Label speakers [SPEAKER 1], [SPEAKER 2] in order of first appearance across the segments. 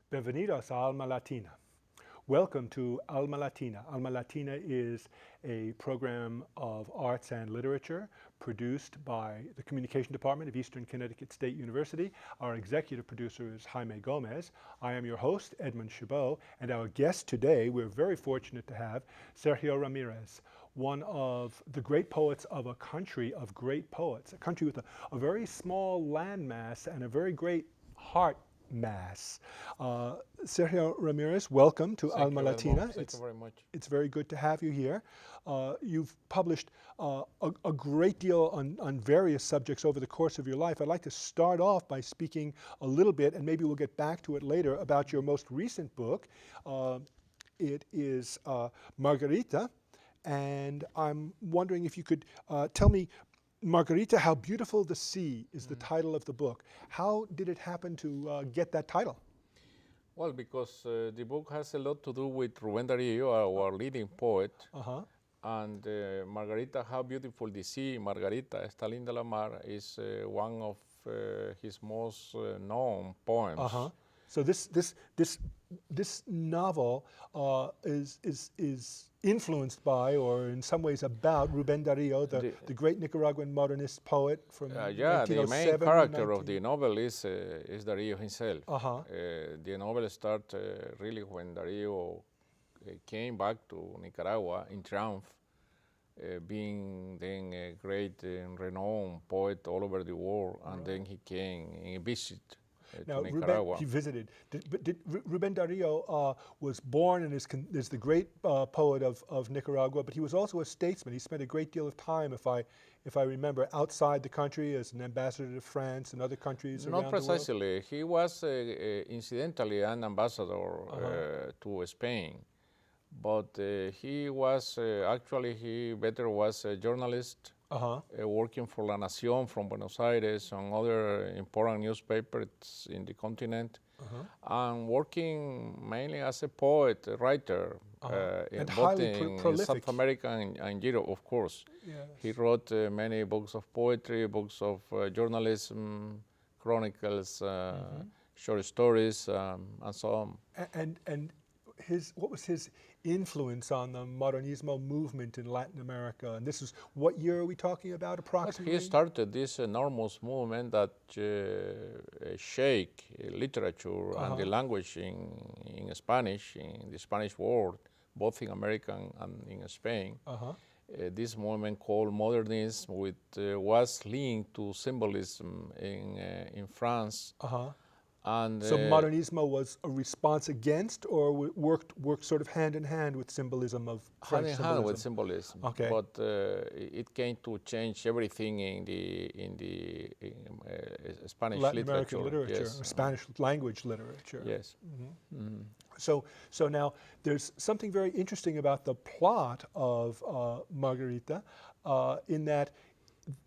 [SPEAKER 1] Bienvenidos a Alma Latina. Welcome to Alma Latina. Alma Latina is a program of arts and literature produced by the Communication Department of Eastern Connecticut State University. Our executive producer is Jaime Gomez. I am your host, Edmund Chabot, and our guest today, we're very fortunate to have Sergio Ramirez, one of the great poets of a country of great poets, a country with a very small landmass and a very great heart mass. Sergio Ramirez, welcome to Alma Latina.
[SPEAKER 2] Thank you very much.
[SPEAKER 1] It's very good to have you here. You've published a great deal on various subjects over the course of your life. I'd like to start off by speaking a little bit, and maybe we'll get back to it later, about your most recent book. It is Margarita, and I'm wondering if you could tell me, Margarita, How Beautiful the Sea is the title of the book. How did it happen to get that title?
[SPEAKER 2] Well, because the book has a lot to do with Rubén Darío, our leading poet, and Margarita, How Beautiful the Sea, Margarita, Esta linda la mar, is one of his most known poems.
[SPEAKER 1] So this novel is influenced by, or in some ways about, Rubén Darío, the great Nicaraguan modernist poet from 1907.
[SPEAKER 2] The main character of the novel is Darío himself. The novel starts really when Darío came back to Nicaragua in triumph, being then a great and renowned poet all over the world, and then he came and visited.
[SPEAKER 1] Now, he visited. Rubén Darío was born and is the great poet of Nicaragua, but he was also a statesman. He spent a great deal of time, if I remember, outside the country as an ambassador to France and other countries around the world.
[SPEAKER 2] Not precisely. He was incidentally an ambassador to Spain, but he was he better was a journalist. Working for La Nación from Buenos Aires and other important newspapers in the continent, and working mainly as a poet, a writer,
[SPEAKER 1] and
[SPEAKER 2] both
[SPEAKER 1] in
[SPEAKER 2] South America and Europe, of course.
[SPEAKER 1] Yes.
[SPEAKER 2] He wrote many books of poetry, books of journalism, chronicles, short stories, and so on.
[SPEAKER 1] And what was his influence on the Modernismo movement in Latin America? And this is, what year are we talking about approximately?
[SPEAKER 2] He started this enormous movement that shaped literature and the language in Spanish, in the Spanish world, both in America and in Spain. This movement called modernism, was linked to symbolism in France. And
[SPEAKER 1] so Modernismo was a response against, or worked sort of hand in hand with symbolism of French symbolism?
[SPEAKER 2] Hand in hand with symbolism.
[SPEAKER 1] Okay.
[SPEAKER 2] But it came to change everything in the Spanish
[SPEAKER 1] Latin
[SPEAKER 2] literature.
[SPEAKER 1] American literature,
[SPEAKER 2] Yes.
[SPEAKER 1] or Spanish language literature.
[SPEAKER 2] Yes.
[SPEAKER 1] So now there's something very interesting about the plot of Margarita, in that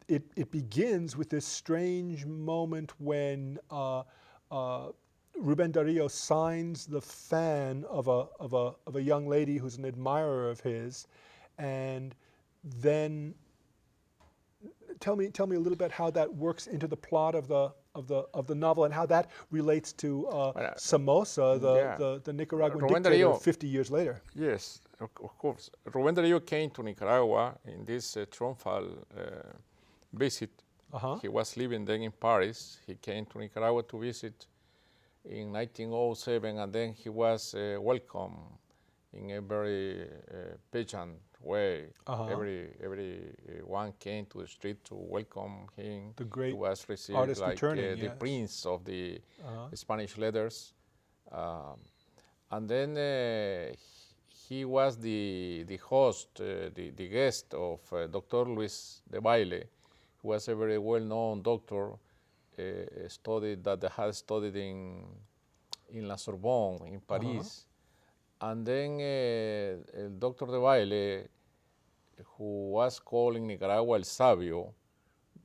[SPEAKER 1] it begins with this strange moment when Rubén Darío signs the fan of a young lady who's an admirer of his, and then tell me a little bit how that works into the plot of the novel, and how that relates to Somoza, the Nicaraguan dictator 50 years later.
[SPEAKER 2] Yes, of course. Rubén Darío came to Nicaragua in this triumphal visit. He was living then in Paris. He came to Nicaragua to visit in 1907, and then he was welcomed in a very pageant way. Everyone came to the street to welcome him.
[SPEAKER 1] The great
[SPEAKER 2] he was received like the prince of the Spanish letters. And then he was the host, the guest of Dr. Luis de Baile, who was a very well-known doctor, had studied in La Sorbonne in Paris. And then Dr. de Baile, who was called in Nicaragua El Sabio,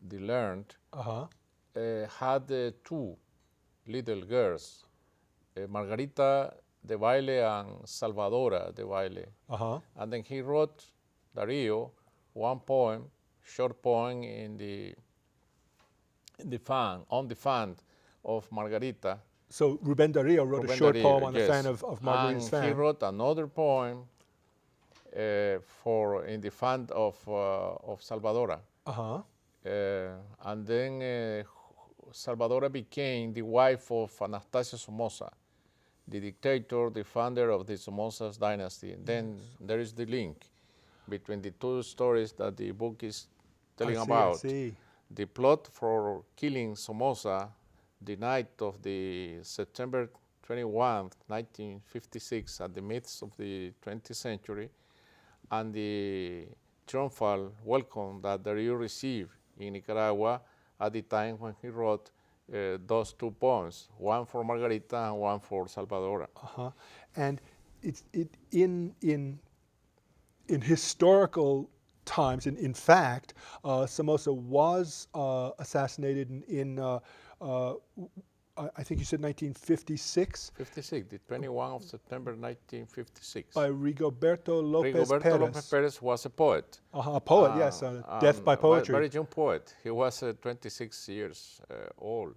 [SPEAKER 2] the learned, had two little girls, Margarita de Baile and Salvadora de Baile. And then he wrote, Darío, one poem, short poem on the fan of Margarita,
[SPEAKER 1] So Rubén Darío wrote a short poem on the fan of Marguerite's fan.
[SPEAKER 2] And he wrote another poem in the fan of Salvadora. And then Salvadora became the wife of Anastasio Somoza, the dictator, the founder of the Somoza's dynasty. And then there is the link between the two stories that the book is telling about. The plot for killing Somoza the night of the September 21, 1956, at the midst of the 20th century, and the triumphal welcome that Darío received in Nicaragua at the time when he wrote those two poems, one for Margarita and one for Salvadora.
[SPEAKER 1] And in historical times, in fact, Somoza was assassinated in I think you said 1956?
[SPEAKER 2] 56, the 21 of September 1956.
[SPEAKER 1] By Rigoberto López Pérez.
[SPEAKER 2] Rigoberto López Pérez was a poet.
[SPEAKER 1] A poet, yes, death by poetry.
[SPEAKER 2] Very young poet. He was 26 years old.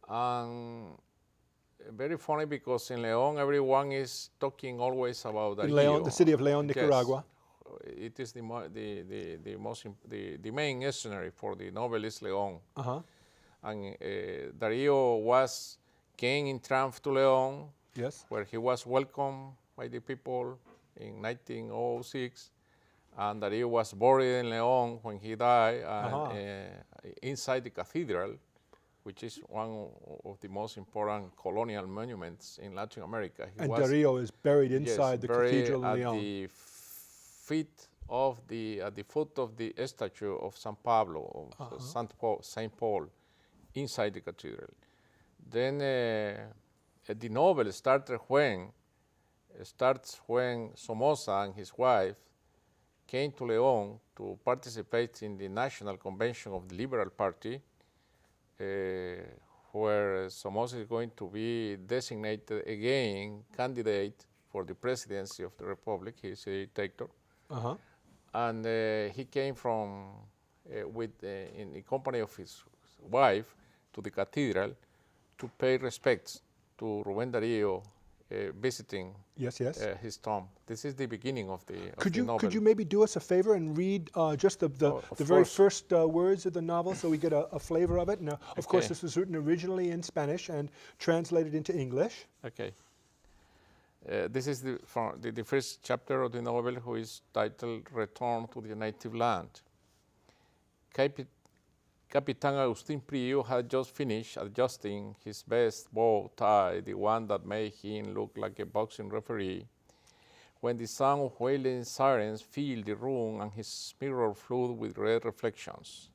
[SPEAKER 2] And very funny because in León, everyone is talking always about Darío.
[SPEAKER 1] In León, the city of León, Nicaragua.
[SPEAKER 2] Yes. It is the main scenario for the novel is León. And Darío came in triumph to León, where he was welcomed by the people in 1906. And Darío was buried in León when he died, inside the cathedral, which is one of the most important colonial monuments in Latin America.
[SPEAKER 1] And Darío is buried inside the cathedral in León.
[SPEAKER 2] At the foot of the statue of San Pablo, of Saint Paul, inside the cathedral. Then the novel starts when Somoza and his wife came to León to participate in the National Convention of the Liberal Party, where Somoza is going to be designated again candidate for the presidency of the Republic. He is a dictator. And he came in the company of his wife to the cathedral to pay respects to Rubén Darío visiting his tomb. This is the beginning of the novel.
[SPEAKER 1] Could you maybe do us a favor and read just the very first words of the novel so we get a flavor of it? Now, of course, this was written originally in Spanish and translated into English.
[SPEAKER 2] Okay. This is the first chapter of the novel, who is titled Return to the Native Land. Captain Agustin Prio had just finished adjusting his best bow tie, the one that made him look like a boxing referee, when the sound of wailing sirens filled the room and his mirror flooded with red reflections.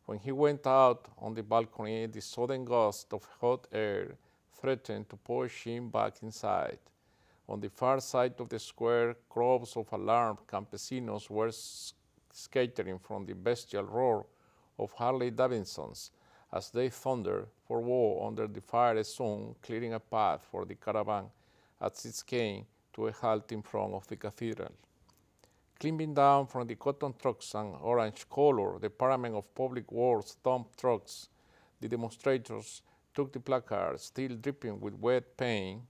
[SPEAKER 2] When he went out on the balcony, the sudden gust of hot air threatened to push him back inside. On the far side of the square, crowds of alarmed campesinos were scattering from the bestial roar of Harley Davidsons as they thundered for war under the fiery sun, clearing a path for the caravan as it came to a halt in front of the cathedral. Climbing down from the cotton trucks and orange color, the parliament of public works dump trucks, the demonstrators took the placards, still dripping with wet paint,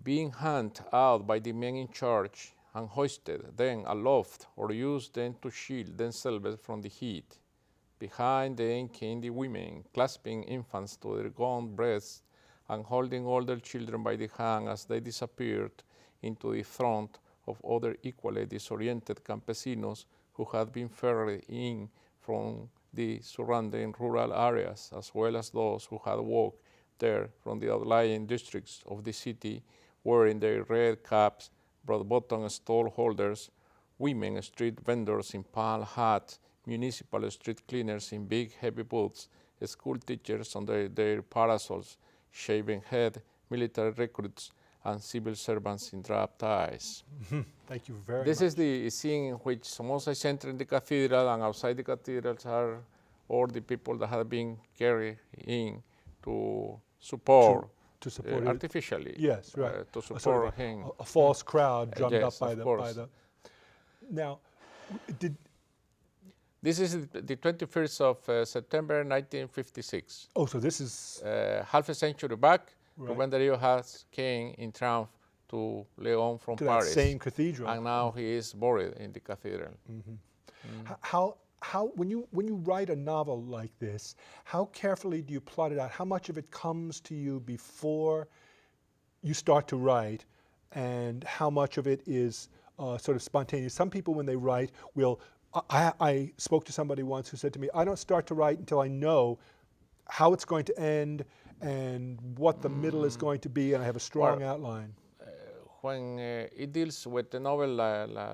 [SPEAKER 2] being handed out by the men in charge and hoisted then aloft or used then to shield themselves from the heat. Behind them came the women, clasping infants to their gaunt breasts and holding older children by the hand as they disappeared into the front of other equally disoriented campesinos who had been ferried in from the surrounding rural areas, as well as those who had walked there from the outlying districts of the city, wearing their red caps, broad-bottom stall holders, women street vendors in palm hats, municipal street cleaners in big heavy boots, school teachers under their parasols, shaven head, military recruits, and civil servants in drab ties.
[SPEAKER 1] Thank you very much.
[SPEAKER 2] This is the scene in which Somoza is entering the cathedral, and outside the cathedrals are all the people that have been carried in to support. To support artificially.
[SPEAKER 1] Yes, right.
[SPEAKER 2] To support him.
[SPEAKER 1] A false crowd drummed up by the. Now,
[SPEAKER 2] This is the 21st of September 1956.
[SPEAKER 1] Oh, so this is...
[SPEAKER 2] half a century back,
[SPEAKER 1] right.
[SPEAKER 2] Rubén Darío came in triumph to León from Paris.
[SPEAKER 1] That same cathedral.
[SPEAKER 2] And now he is buried in the cathedral.
[SPEAKER 1] How when you write a novel like this, how carefully do you plot it out? How much of it comes to you before you start to write, and how much of it is sort of spontaneous? Some people, when they write, will... I spoke to somebody once who said to me, I don't start to write until I know how it's going to end and what the middle is going to be, and I have a strong outline.
[SPEAKER 2] When it deals with a novel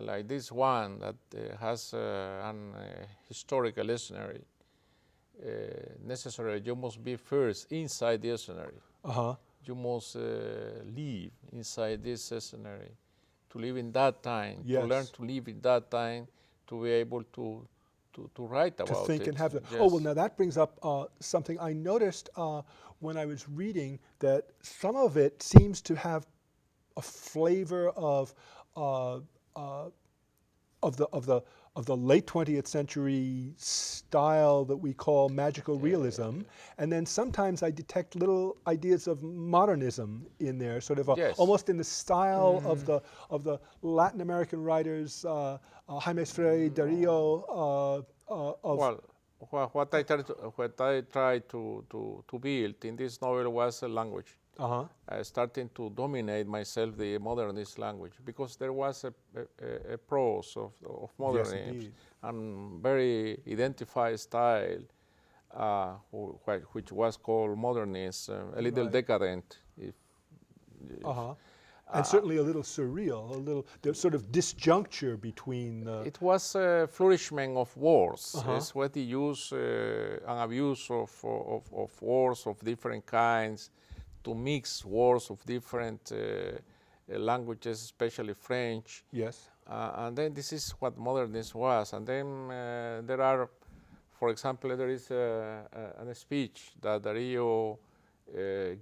[SPEAKER 2] like this one that has an historical scenario, necessarily you must be first inside the scenario. You must live inside this scenario, to live in that time, to learn to live in that time, to be able to write about it.
[SPEAKER 1] To think and have the...
[SPEAKER 2] Yes.
[SPEAKER 1] Oh, well, now that brings up something I noticed when I was reading, that some of it seems to have a flavor of the late 20th century style that we call magical realism, and then sometimes I detect little ideas of modernism in there, sort of almost in the style of the Latin American writers, Jaime Frei Darío.
[SPEAKER 2] Well, what I tried to build in this novel was a language. Starting to dominate myself the modernist language, because there was a prose of modernism and very identified style, which was called modernism, a little decadent.
[SPEAKER 1] And certainly a little surreal, the sort of disjuncture between...
[SPEAKER 2] It was a flourishment of words. It's what the use and abuse of words of different kinds, to mix words of different languages, especially French.
[SPEAKER 1] Yes.
[SPEAKER 2] And then this is what modernism was. And then there are, for example, there is a speech that Darío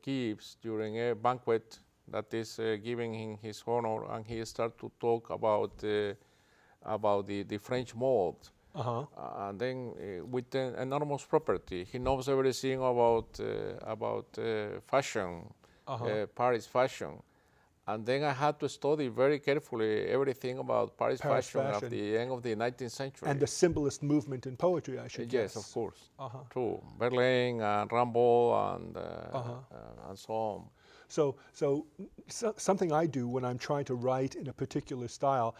[SPEAKER 2] gives during a banquet that is given in his honor, and he starts to talk about the French mode. And then with an enormous property, he knows everything about fashion, Paris fashion. And then I had to study very carefully everything about Paris fashion at the end of the 19th century.
[SPEAKER 1] And the symbolist movement in poetry, I should guess.
[SPEAKER 2] Yes, of course. True. Verlaine and Rimbaud and so on.
[SPEAKER 1] So something I do when I'm trying to write in a particular style,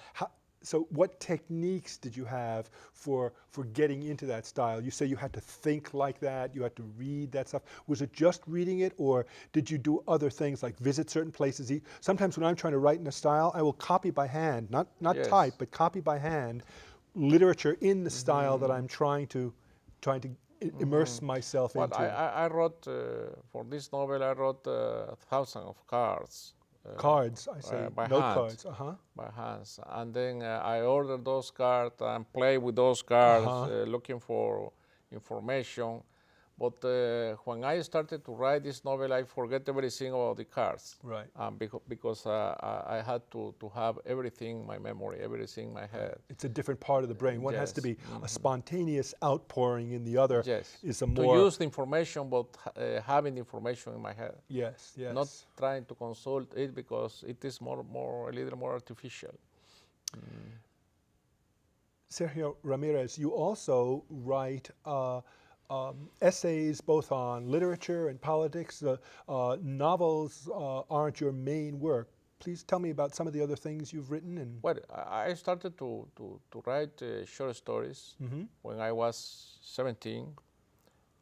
[SPEAKER 1] so what techniques did you have for getting into that style? You say you had to think like that, you had to read that stuff. Was it just reading it, or did you do other things like visit certain places? Sometimes when I'm trying to write in a style, I will copy by hand, not type, but copy by hand, literature in the style that I'm trying to immerse myself into.
[SPEAKER 2] I wrote, for this novel, I wrote 1,000 of cards.
[SPEAKER 1] Cards, I say,
[SPEAKER 2] by
[SPEAKER 1] note
[SPEAKER 2] hand,
[SPEAKER 1] cards.
[SPEAKER 2] by hands. And then I ordered those cards and play with those cards, looking for information. But when I started to write this novel, I forget everything about the cards.
[SPEAKER 1] Right.
[SPEAKER 2] Because I had to have everything in my memory, everything in my head.
[SPEAKER 1] It's a different part of the brain. One has to be a spontaneous outpouring in the other. Is a more...
[SPEAKER 2] To use the information, but having the information in my head.
[SPEAKER 1] Yes, yes.
[SPEAKER 2] Not trying to consult it, because it is a little more artificial.
[SPEAKER 1] Sergio Ramirez, you also write essays both on literature and politics. Novels aren't your main work. Please tell me about some of the other things you've written.
[SPEAKER 2] Well, I started to write short stories when I was 17.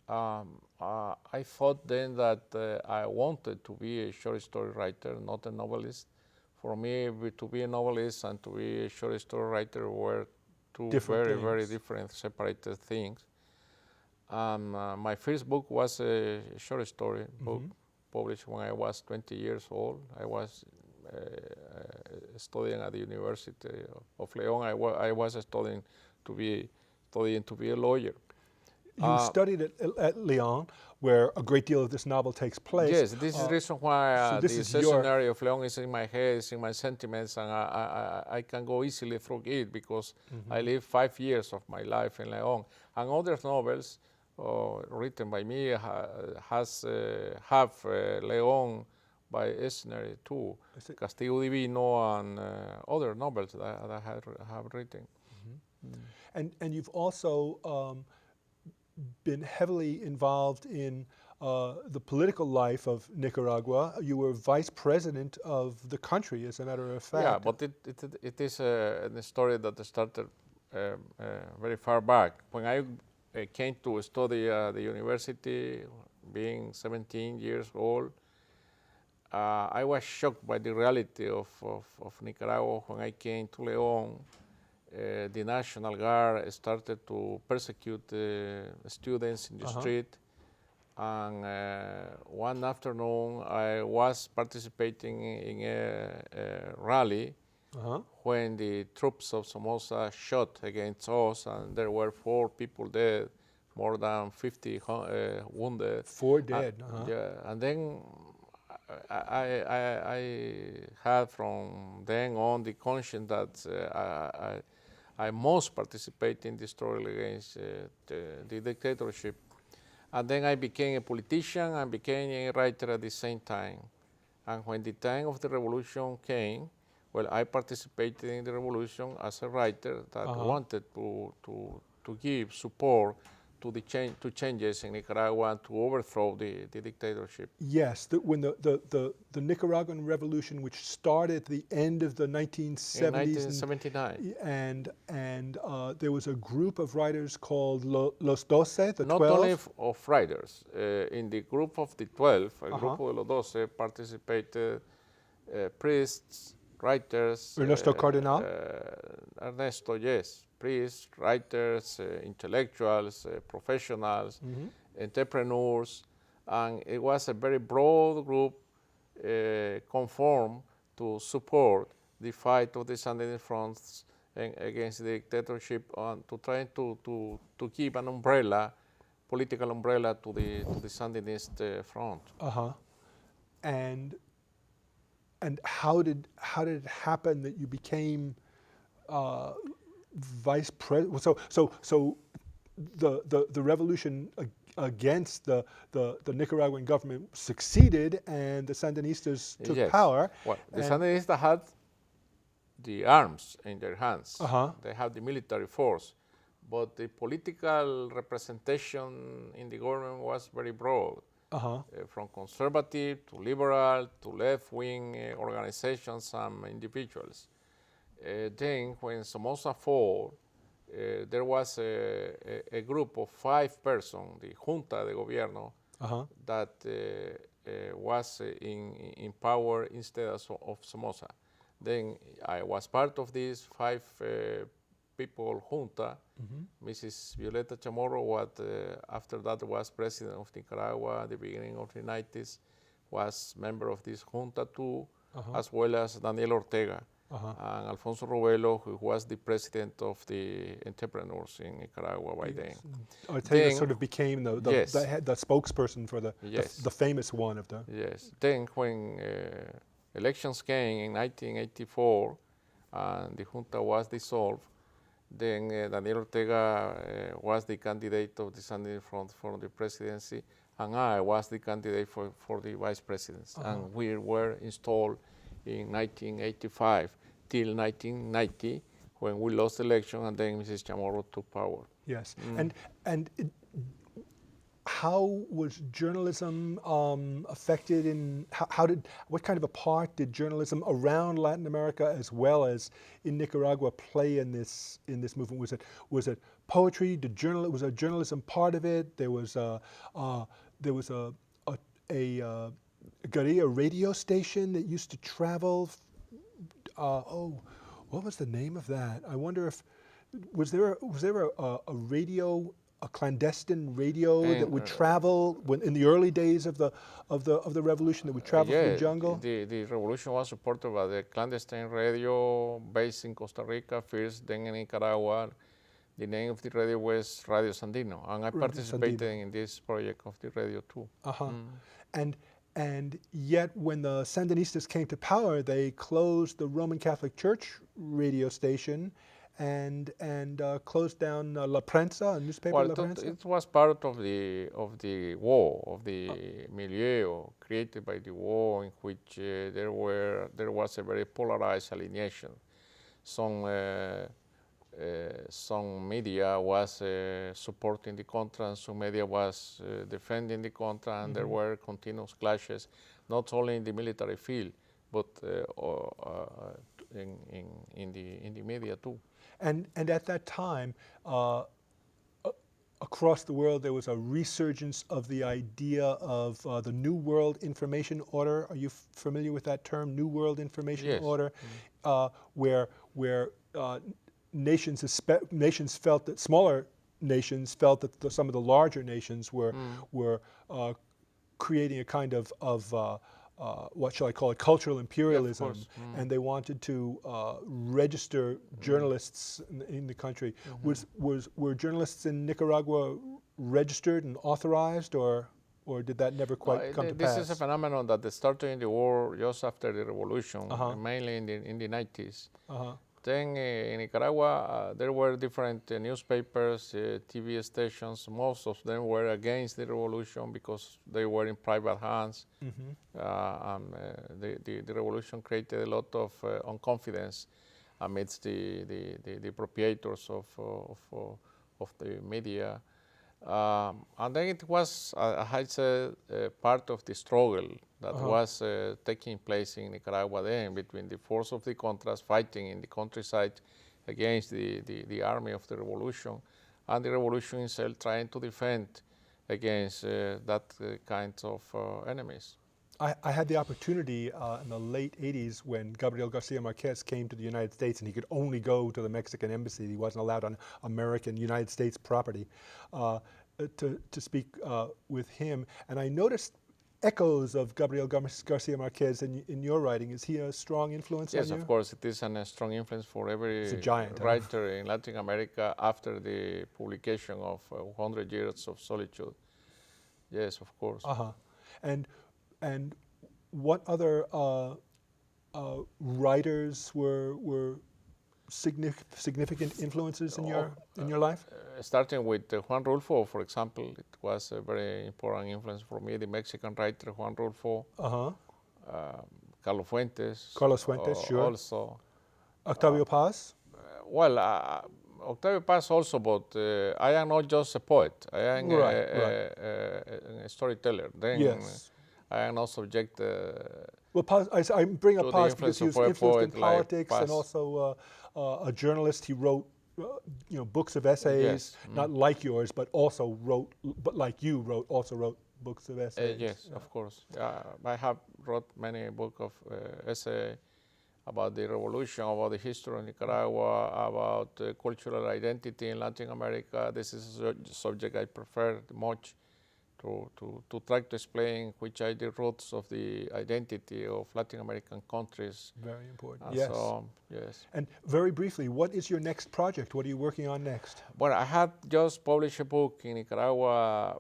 [SPEAKER 2] I thought then that I wanted to be a short story writer, not a novelist. For me, to be a novelist and to be a short story writer were two very different, separated things. My first book was a short story book published when I was 20 years old. I was studying at the University of León. I was studying to be a lawyer.
[SPEAKER 1] You studied at León, where a great deal of this novel takes place.
[SPEAKER 2] Yes, this is the reason why the scenario of León is in my head, it's in my sentiments, and I can go easily through it because I lived 5 years of my life in León. And other novels written by me have León by scenario too, Castigo Divino and other novels that I have written.
[SPEAKER 1] And you've also been heavily involved in the political life of Nicaragua. You were vice president of the country, as a matter of fact.
[SPEAKER 2] Yeah, but it is a story that started very far back. When I came to study at the university, being 17 years old, I was shocked by the reality of Nicaragua. When I came to León, the National Guard started to persecute students in the street. And one afternoon, I was participating in a rally when the troops of Somoza shot against us, and there were 4 people dead, more than 50 wounded.
[SPEAKER 1] 4 dead.
[SPEAKER 2] Yeah, and then I had from then on the conscience that I must participate in the struggle against the dictatorship. And then I became a politician and became a writer at the same time. And when the time of the revolution came, well, I participated in the revolution as a writer that wanted to give support to the changes in Nicaragua and to overthrow the dictatorship.
[SPEAKER 1] Yes, when the Nicaraguan Revolution, which started at the end of the 1970s.
[SPEAKER 2] In 1979.
[SPEAKER 1] And there was a group of writers called Los Doce, the 12.
[SPEAKER 2] Not only of writers. In the group of the 12, a group of Los Doce participated priests, writers.
[SPEAKER 1] Ernesto Cardenal?
[SPEAKER 2] Ernesto, yes. Priests, writers, intellectuals, professionals, entrepreneurs, and it was a very broad group conformed to support the fight of the Sandinist fronts against the dictatorship and to try to give an umbrella, political umbrella to the Sandinist front.
[SPEAKER 1] And how did it happen that you became vice president? So the revolution against the Nicaraguan government succeeded, and the Sandinistas took power.
[SPEAKER 2] Well, the Sandinistas had the arms in their hands. They have the military force, but the political representation in the government was very broad. From conservative to liberal to left-wing organizations and individuals. Then, when Somoza fell, there was a group of 5 persons, the Junta de Gobierno, that was in power instead of Somoza. Then I was part of this 5 people junta. Mrs. Violeta Chamorro, what after that was president of Nicaragua at the beginning of the 90s, was member of this junta too, as well as Daniel Ortega and Alfonso Robelo, who was the president of the entrepreneurs in Nicaragua by then.
[SPEAKER 1] Ortega sort of became the spokesperson for the famous one of the...
[SPEAKER 2] Yes. Then when elections came in 1984 and the junta was dissolved, then Daniel Ortega was the candidate of the Sandinist Front for the presidency, and I was the candidate for the vice presidency. And we were installed in 1985 till 1990, when we lost the election, and then Mrs. Chamorro took power.
[SPEAKER 1] Yes, and how was journalism affected in, what kind of a part did journalism around Latin America as well as in Nicaragua play in this movement? Was it poetry? Was journalism part of it? There was a guerrilla radio station that used to travel. What was the name of that? I wonder if was there a radio, a clandestine radio that would travel in the early days of the revolution, that would travel through the jungle?
[SPEAKER 2] The revolution was supported by the clandestine radio based in Costa Rica first, then in Nicaragua. the name of the radio was Radio Sandino, and I participated in this project of the radio too.
[SPEAKER 1] And yet, when the Sandinistas came to power, they closed the Roman Catholic Church radio station and closed down La Prensa, a newspaper. La Prensa.
[SPEAKER 2] It was part of the war, of the milieu created by the war, in which there was a very polarized alienation. Some media was supporting the Contra, and some media was defending the Contra, and there were continuous clashes, not only in the military field, but in the media too.
[SPEAKER 1] And at that time, across the world, there was a resurgence of the idea of the New World Information Order. Are you familiar with that term, New World Information Order? Where nations felt that smaller nations felt that some of the larger nations were creating a kind of what shall I call it, cultural imperialism, and they wanted to register journalists in the country. Were journalists in Nicaragua registered and authorized, or did that never quite come to pass?
[SPEAKER 2] This is a phenomenon that started in the war just after the revolution, mainly in the 90s. Then in Nicaragua, there were different newspapers, TV stations. Most of them were against the revolution because they were in private hands. The revolution created a lot of unconfidence amidst the proprietors of the media. And then it was, I said, part of the struggle that was taking place in Nicaragua then between the force of the Contras fighting in the countryside against the army of the revolution, and the revolution itself trying to defend against that kind of enemies.
[SPEAKER 1] I had the opportunity in the late 80s when Gabriel Garcia Marquez came to the United States, and he could only go to the Mexican embassy. He wasn't allowed on American United States property to speak with him. And I noticed echoes of Gabriel Garcia Marquez in your writing. Is he a strong influence on you?
[SPEAKER 2] Yes, of course. It is a strong influence for every writer in Latin America after the publication of 100 Years of Solitude. Yes, of course.
[SPEAKER 1] And what other writers were significant influences in your life?
[SPEAKER 2] Starting with Juan Rulfo, for example, it was a very important influence for me. The Mexican writer Juan Rulfo, Carlos Fuentes.
[SPEAKER 1] Carlos Fuentes, sure.
[SPEAKER 2] Also.
[SPEAKER 1] Octavio Paz.
[SPEAKER 2] Octavio Paz also, but I am not just a poet. I am a storyteller. Then I am not subject.
[SPEAKER 1] Well, Paz, I bring up Paz because he was influenced in politics and also a journalist. He wrote, books of essays, not like yours, but also like you wrote books of essays.
[SPEAKER 2] Yes, of course. I have wrote many books of essays about the revolution, about the history of Nicaragua, about cultural identity in Latin America. This is a subject I prefer much to try to explain which are the roots of the identity of Latin American countries.
[SPEAKER 1] Very important.
[SPEAKER 2] And
[SPEAKER 1] yes.
[SPEAKER 2] So, yes.
[SPEAKER 1] And very briefly, what is your next project? What are you working on next?
[SPEAKER 2] Well, I had just published a book in Nicaragua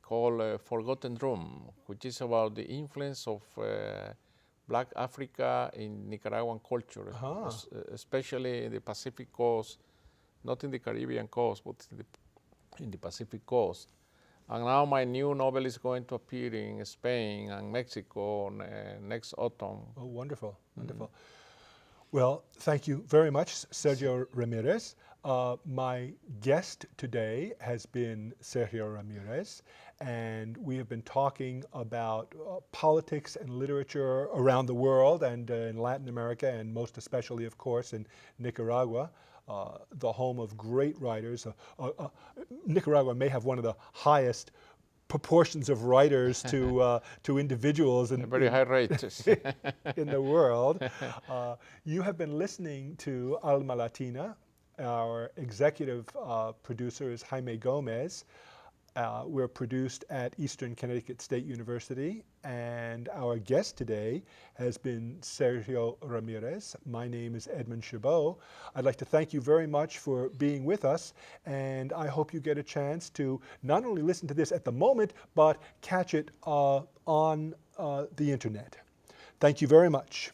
[SPEAKER 2] called Forgotten Drum, which is about the influence of Black Africa in Nicaraguan culture, especially in the Pacific coast, not in the Caribbean coast, but in the Pacific coast. And now my new novel is going to appear in Spain and Mexico next autumn.
[SPEAKER 1] Oh, wonderful, wonderful. Well, thank you very much, Sergio Ramirez. My guest today has been Sergio Ramirez, and we have been talking about politics and literature around the world and in Latin America, and most especially, of course, in Nicaragua. The home of great writers. Nicaragua may have one of the highest proportions of writers to individuals in
[SPEAKER 2] very high rate
[SPEAKER 1] in the world. You have been listening to Alma Latina. Our executive producer is Jaime Gomez. We're produced at Eastern Connecticut State University, and our guest today has been Sergio Ramirez. My name is Edmund Chabot. I'd like to thank you very much for being with us, and I hope you get a chance to not only listen to this at the moment, but catch it on the internet. Thank you very much.